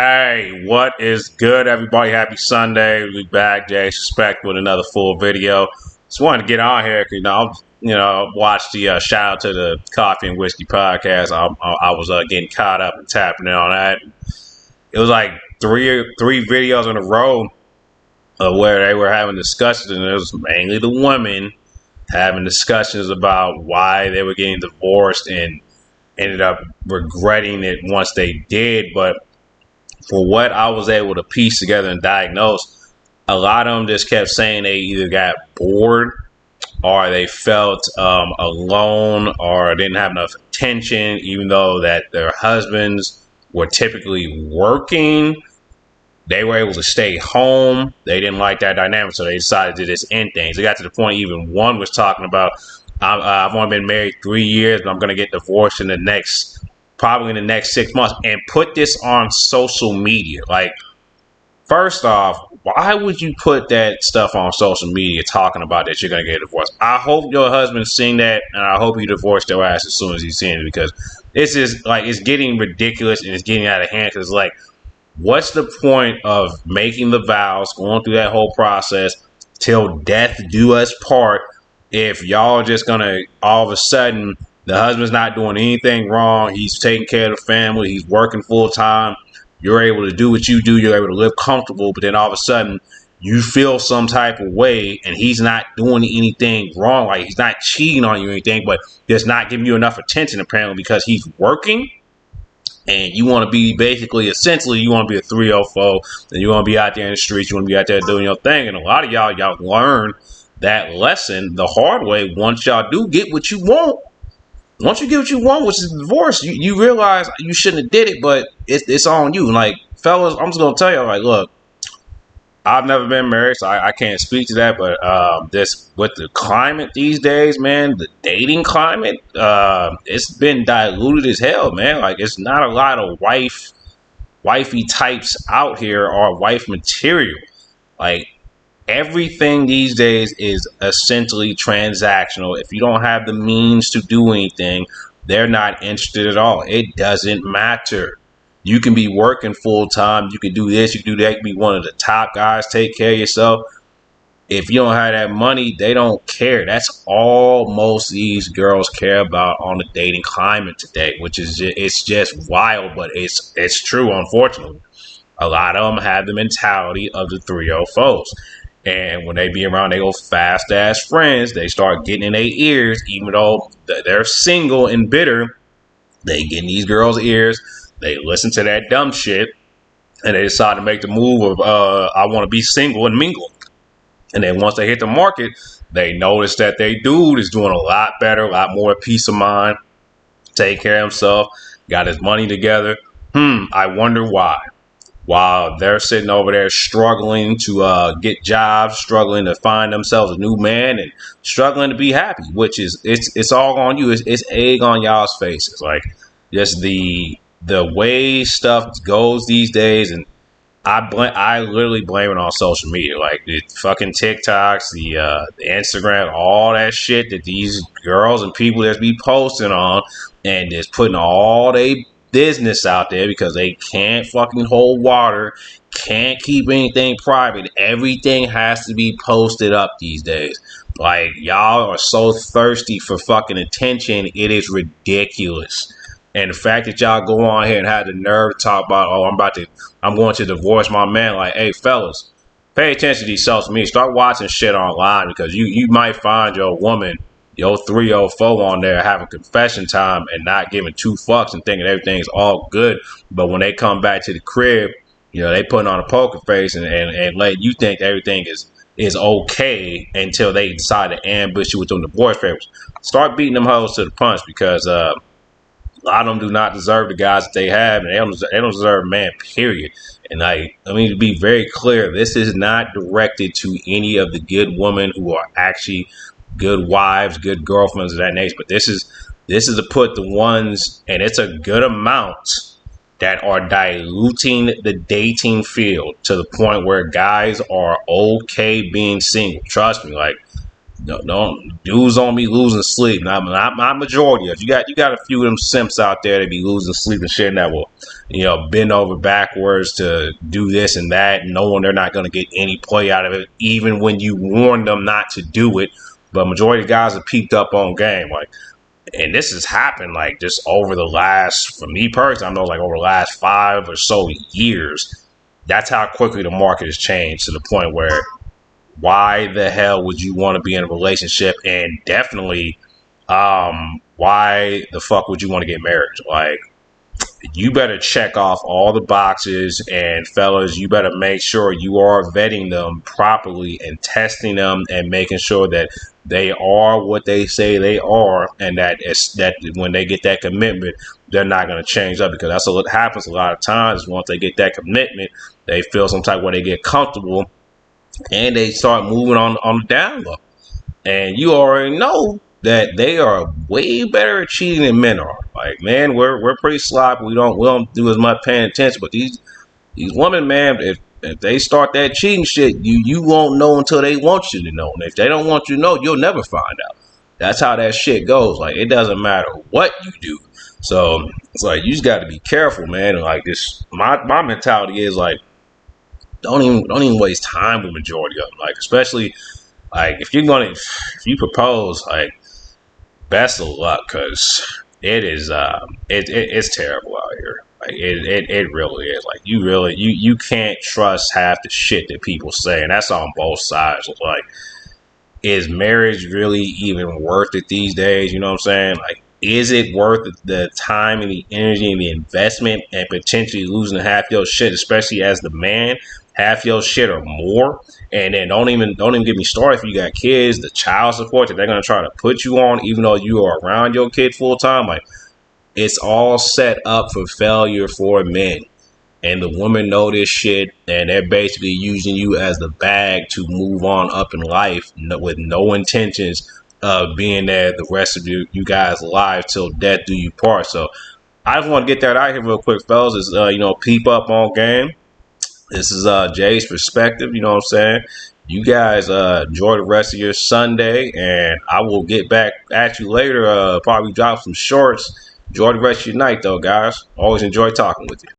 Hey, what is good, everybody? Happy Sunday. We back, Jay Suspect, with another full video. Just wanted to get on here because, watched the shout out to the Coffee and Whiskey podcast. I was getting caught up and tapping in on that. It was like three videos in a row where they were having discussions, and it was mainly the women having discussions about why they were getting divorced and ended up regretting it once they did. But for what I was able to piece together and diagnose, a lot of them just kept saying they either got bored or they felt alone or didn't have enough attention, even though that their husbands were typically working. They were able to stay home. They didn't like that dynamic, so they decided to just end things. It got to the point even one was talking about, I've only been married 3 years, but I'm going to get divorced probably in the next 6 months, and put this on social media. Like, first off, why would you put that stuff on social media talking about that you're going to get divorced? I hope your husband's seeing that, and I hope you divorce your ass as soon as he's seeing it, because this is like, it's getting ridiculous and it's getting out of hand. Because like, what's the point of making the vows, going through that whole process till death do us part, if y'all just gonna all of a sudden, the husband's not doing anything wrong, he's taking care of the family, he's working full time, you're able to do what you do, you're able to live comfortable, but then all of a sudden you feel some type of way and he's not doing anything wrong, like he's not cheating on you or anything, but just not giving you enough attention apparently because he's working. And you want to be essentially, you want to be a 304, and you want to be out there in the streets, you want to be out there doing your thing. And a lot of y'all learn that lesson the hard way once y'all do get what you want. Once you get what you want, which is divorce, you realize you shouldn't have did it, but it's on you. Like, fellas, I'm just going to tell you, like, look, I've never been married, so I can't speak to that. But this with the climate these days, man, the dating climate, it's been diluted as hell, man. Like, it's not a lot of wifey types out here or wife material. Like, everything these days is essentially transactional. If you don't have the means to do anything, they're not interested at all. It doesn't matter. You can be working full time. You can do this. You can do that. You can be one of the top guys. Take care of yourself. If you don't have that money, they don't care. That's all most of these girls care about on the dating climate today, which is it's just wild, but it's true. Unfortunately, a lot of them have the mentality of the 304s. And when they be around, they go fast ass friends. They start getting in their ears, even though they're single and bitter. They get in these girls' ears. They listen to that dumb shit, and they decide to make the move of, I want to be single and mingle. And then once they hit the market, they notice that they dude is doing a lot better, a lot more peace of mind, take care of himself, got his money together. I wonder why. While they're sitting over there struggling to get jobs, struggling to find themselves a new man, and struggling to be happy, which is, it's all on you. It's egg on y'all's faces. Like, just the way stuff goes these days, and I literally blame it on social media, like the fucking TikToks, the Instagram, all that shit that these girls and people just be posting on, and just putting all they business out there because they can't fucking hold water, can't keep anything private. Everything has to be posted up these days. Like, y'all are so thirsty for fucking attention, it is ridiculous. And the fact that y'all go on here and have the nerve to talk about, I'm going to divorce my man. Like, hey, fellas, pay attention to these social media. Start watching shit online, because you might find your woman, your 304 on there having confession time and not giving two fucks and thinking everything's all good. But when they come back to the crib, they putting on a poker face and let you think everything is okay until they decide to ambush you with them divorce papers. Start beating them hoes to the punch, because a lot of them do not deserve the guys that they have, and they don't deserve a man, period. And I mean, to be very clear, this is not directed to any of the good women who are actually good wives, good girlfriends of that nature. But this is to put the ones, and it's a good amount, that are diluting the dating field to the point where guys are okay being single. Trust me, like, Don't dudes on me losing sleep. Not majority of you got a few of them simps out there that be losing sleep and shit, and that will, bend over backwards to do this and that, knowing they're not going to get any play out of it, even when you warn them not to do it. But majority of guys have peaked up on game, like, and this has happened like just over the last, for me personally, I know like over the last 5 or so years. That's how quickly the market has changed to the point where why the hell would you want to be in a relationship, and definitely why the fuck would you want to get married? Like, you better check off all the boxes, and fellas, you better make sure you are vetting them properly and testing them and making sure that they are what they say they are, and that when they get that commitment, they're not going to change up, because that's what happens a lot of times. Once they get that commitment, they feel some type where they get comfortable and they start moving on the down low. And you already know that they are way better at cheating than men are. Like, man, we're pretty sloppy. We don't do as much paying attention. But these women, man, if they start that cheating shit, you won't know until they want you to know. And if they don't want you to know, you'll never find out. That's how that shit goes. Like, it doesn't matter what you do. So it's like, you just got to be careful, man. And like this, my mentality is like, don't even waste time with majority of them. Like, especially like if you propose, like, best of luck, because it's terrible out here. Like, it really is. Like, you can't trust half the shit that people say, and that's on both sides. Like, is marriage really even worth it these days? You know what I'm saying? Like, is it worth the time and the energy and the investment, and potentially losing half your shit, especially as the man, half your shit or more? And then don't even get me started if you got kids, the child support that they're gonna try to put you on, even though you are around your kid full time. Like, it's all set up for failure for men. And the women know this shit, and they're basically using you as the bag to move on up in life, with no intentions of being there the rest of you guys' lives till death do you part. So I just want to get that out here real quick, fellas. Is peep up on game. This is Jay's perspective. You know what I'm saying? You guys enjoy the rest of your Sunday, and I will get back at you later. Probably drop some shorts. Enjoy the rest of your night, though, guys. Always enjoy talking with you.